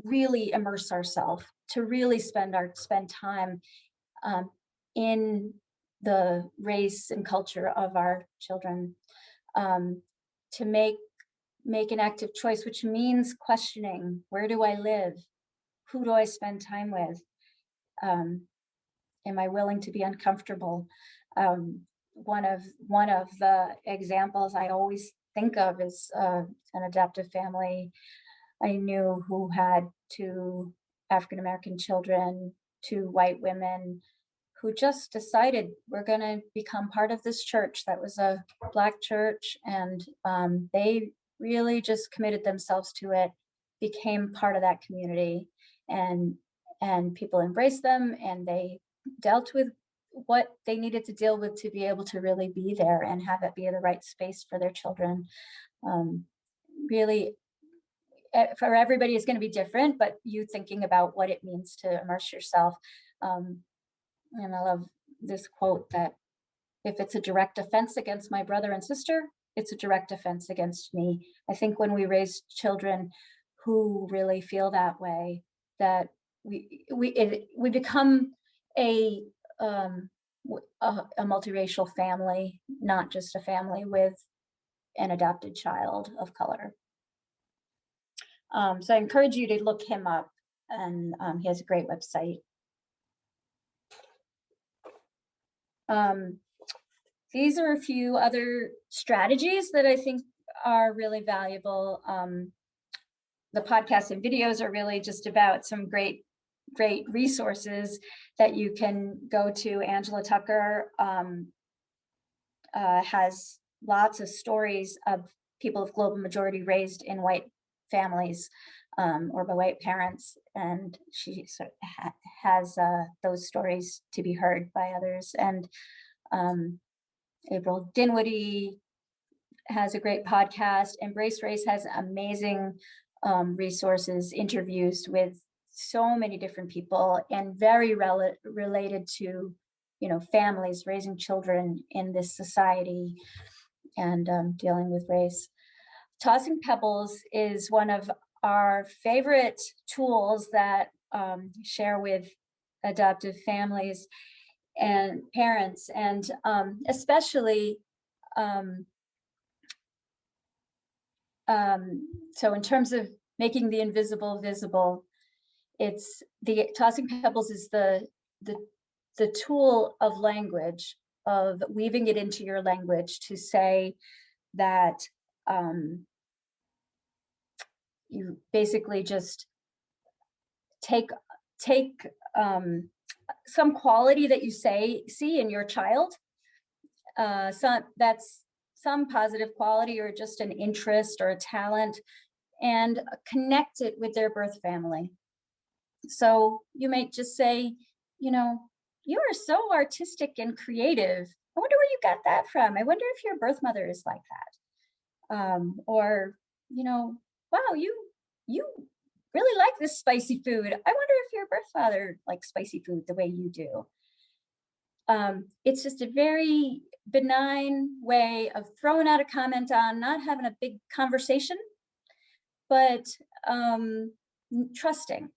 really immerse ourselves, to really spend time in the race and culture of our children, to make an active choice, which means questioning, where do I live? Who do I spend time with? Am I willing to be uncomfortable? One of the examples I always think of is an adoptive family I knew who had 2 African-American children, 2 white women, who just decided we're going to become part of this church that was a Black church, and they really just committed themselves to it, became part of that community, and people embraced them, and they dealt with what they needed to deal with to be able to really be there and have it be the right space for their children. Really, for everybody is going to be different, but you thinking about what it means to immerse yourself. And I love this quote that if it's a direct offense against my brother and sister, it's a direct offense against me. I think when we raise children who really feel that way, that we become a multiracial family, not just a family with an adopted child of color. So I encourage you to look him up, and he has a great website. These are a few other strategies that I think are really valuable. The podcasts and videos are really just about some great resources that you can go to. Angela Tucker has lots of stories of people of global majority raised in white families or by white parents, and she has those stories to be heard by others. And April Dinwiddie has a great podcast. Embrace Race has amazing resources, interviews with so many different people, and very related to, you know, families raising children in this society and dealing with race. Tossing Pebbles is one of our favorite tools that share with adoptive families and parents, and especially so in terms of making the invisible visible, it's the Tossing Pebbles is the tool of language, of weaving it into your language to say that you basically just take some quality that you see in your child, some positive quality or just an interest or a talent, and connect it with their birth family. So you might just say, you know, you are so artistic and creative. I wonder where you got that from. I wonder if your birth mother is like that. Or, you know, wow, you really like this spicy food. I wonder if your birth father likes spicy food the way you do. It's just a very benign way of throwing out a comment on, not having a big conversation, but trusting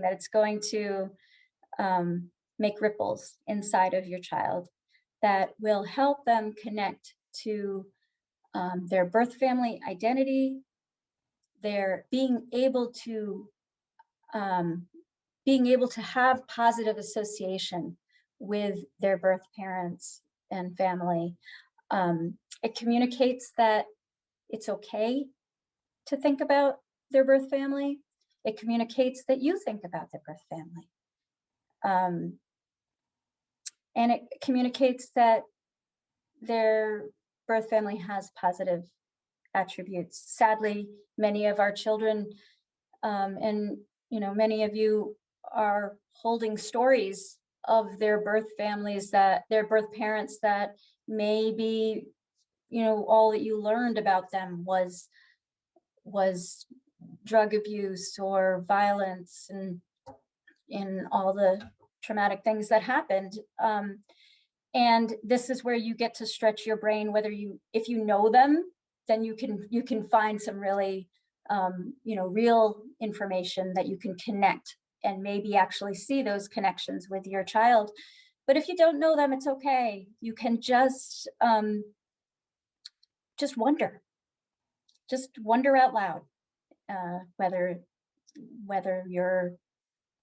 that it's going to make ripples inside of your child that will help them connect to their birth family identity, their being able to have positive association with their birth parents and family. It communicates that it's okay to think about their birth family. It communicates that you think about their birth family. And it communicates that their birth family has positive attributes. Sadly, many of our children, and you know, many of you are holding stories of their birth families, that their birth parents, that maybe, you know, all that you learned about them was drug abuse or violence and in all the traumatic things that happened. And this is where you get to stretch your brain, if you know them, then you can find some really you know, real information that you can connect and maybe actually see those connections with your child. But if you don't know them, it's okay. You can just wonder out loud, whether your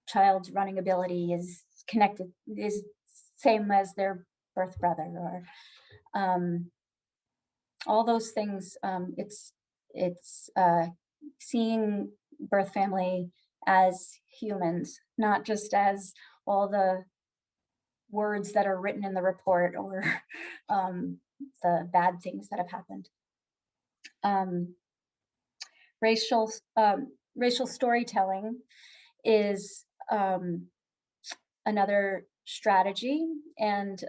child's running ability is same as their birth brother, or all those things. It's seeing birth family as humans, not just as all the words that are written in the report or the bad things that have happened. Racial storytelling is another strategy and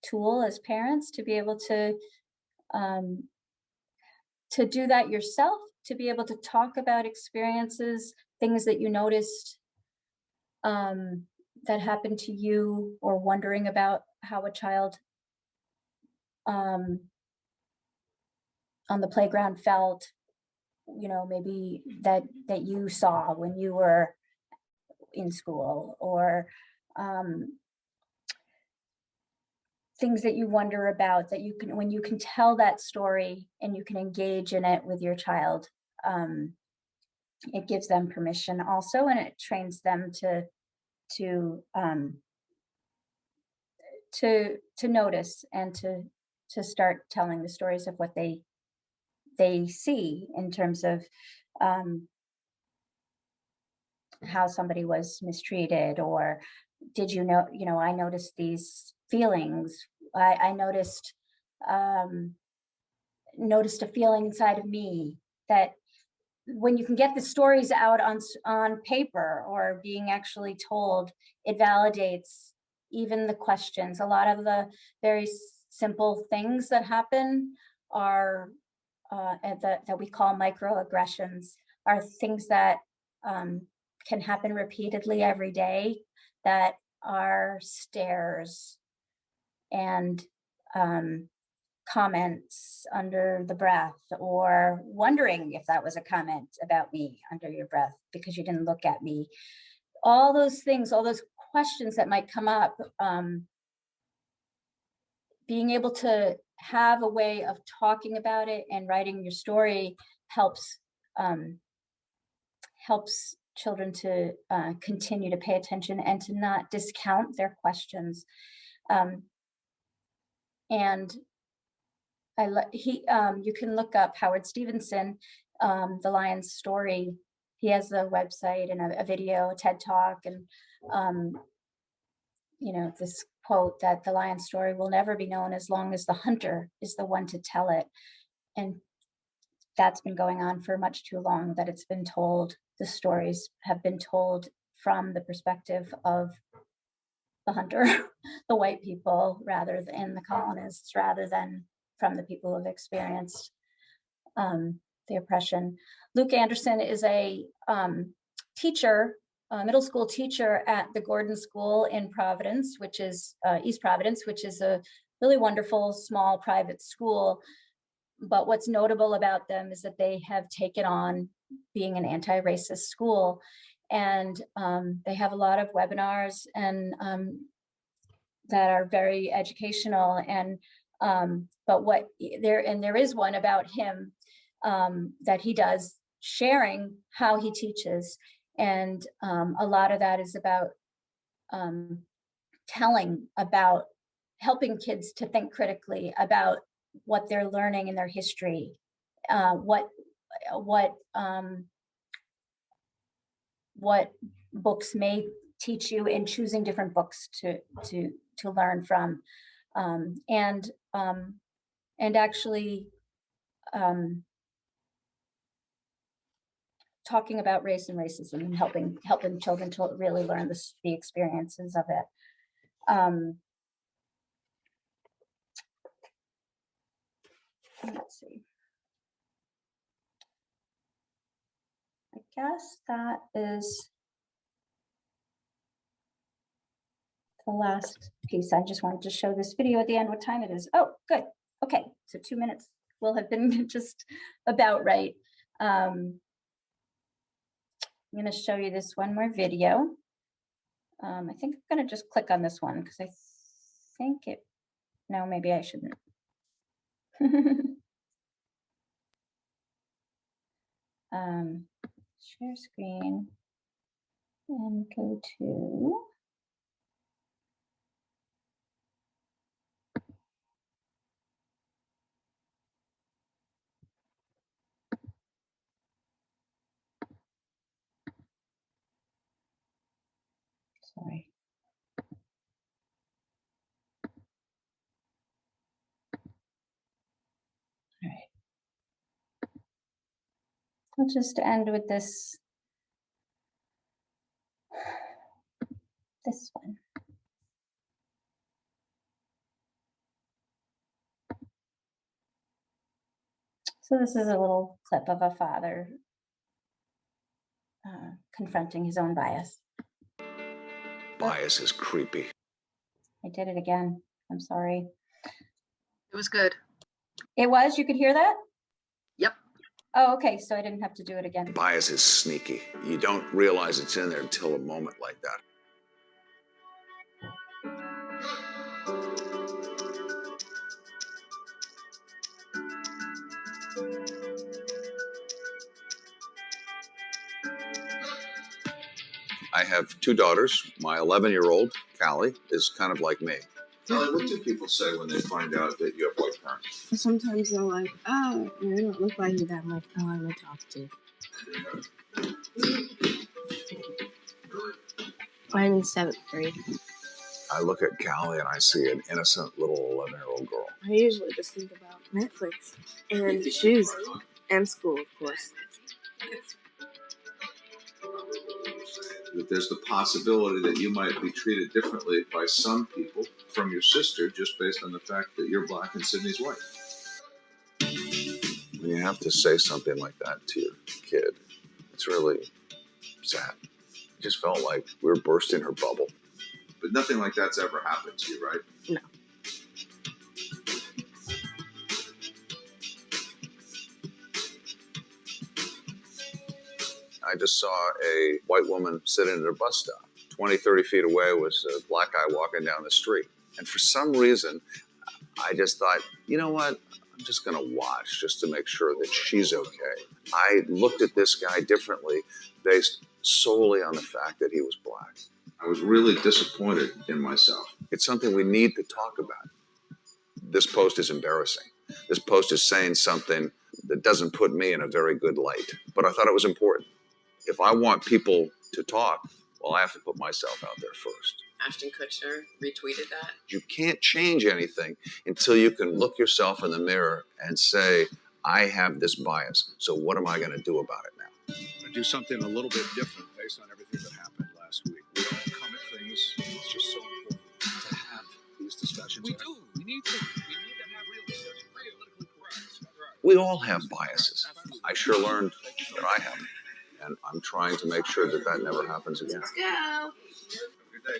tool as parents to be able to do that yourself, to be able to talk about experiences, things that you noticed that happened to you, or wondering about how a child on the playground felt, you know, maybe that you saw when you were in school, or things that you wonder about, that you can, when you can tell that story and you can engage in it with your child, it gives them permission also, and it trains them to notice and to start telling the stories of what they they see in terms of how somebody was mistreated, or did you know, I noticed these feelings. I noticed a feeling inside of me. That when you can get the stories out on paper or being actually told, it validates even the questions. A lot of the very simple things that happen are that we call microaggressions, are things that can happen repeatedly every day, that are stares and comments under the breath, or wondering if that was a comment about me under your breath because you didn't look at me. All those things, all those questions that might come up, being able to have a way of talking about it and writing your story helps children to continue to pay attention and to not discount their questions. And you can look up Howard Stevenson, The Lion's Story. He has a website and a video, a TED Talk, and this quote that the lion's story will never be known as long as the hunter is the one to tell it. And that's been going on for much too long, that it's been told, the stories have been told from the perspective of the hunter, the white people, rather than the colonists, rather than from the people who have experienced the oppression. Luke Anderson is a teacher, a middle school teacher at the Gordon School in Providence, which is East Providence, which is a really wonderful small private school. But what's notable about them is that they have taken on being an anti-racist school, and they have a lot of webinars and that are very educational. And but there is one about him that he does, sharing how he teaches, and a lot of that is about telling about helping kids to think critically about what they're learning in their history, what books may teach you in choosing different books to learn from, and actually talking about race and racism, and helping children to really learn the experiences of it. Let's see. I guess that is the last piece. I just wanted to show this video at the end, what time it is. Oh, good. Okay, so 2 minutes will have been just about right. I'm going to show you this one more video. I think I'm going to just click on this one because I think no, maybe I shouldn't. Share screen and go to sorry. All right. I'll just end with this one. So this is a little clip of a father confronting his own bias. Bias is creepy. I did it again. I'm sorry. It was good. It was? You could hear that? Yep. Oh, okay. So I didn't have to do it again. Bias is sneaky. You don't realize it's in there until a moment like that. I have two daughters. My 11-year-old, Callie, is kind of like me. Ellie, what do people say when they find out that you have white parents? Sometimes they're like, oh, you don't look like you that much. Oh, I'm adopted. I'm in 7th grade. I look at Callie and I see an innocent little 11-year-old girl. I usually just think about Netflix and shoes and school, of course. That there's the possibility that you might be treated differently by some people from your sister just based on the fact that you're black and Sydney's white. When you have to say something like that to your kid, it's really sad. It just felt like we were bursting her bubble. But nothing like that's ever happened to you, right? No. I just saw a white woman sitting at a bus stop. 20, 30 feet away was a black guy walking down the street. And for some reason, I just thought, you know what? I'm just going to watch just to make sure that she's okay. I looked at this guy differently based solely on the fact that he was black. I was really disappointed in myself. It's something we need to talk about. This post is embarrassing. This post is saying something that doesn't put me in a very good light. But I thought it was important. If I want people to talk, well, I have to put myself out there first. Ashton Kutcher retweeted that. You can't change anything until you can look yourself in the mirror and say, I have this bias, so what am I going to do about it now? I'm going to do something a little bit different based on everything that happened last week. We don't come at things. It's just so important to have these discussions. We do. We need to have real discussions. Politically correct. We all have biases. I sure learned that I have. And I'm trying to make sure that that never happens again. Let's go. Good day.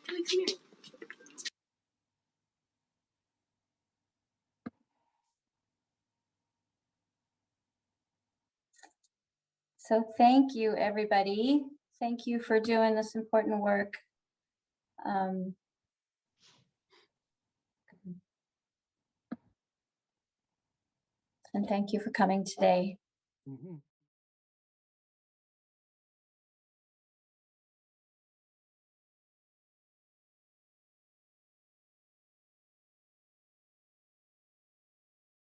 Come here. So thank you, everybody. Thank you for doing this important work. And thank you for coming today. Mhm.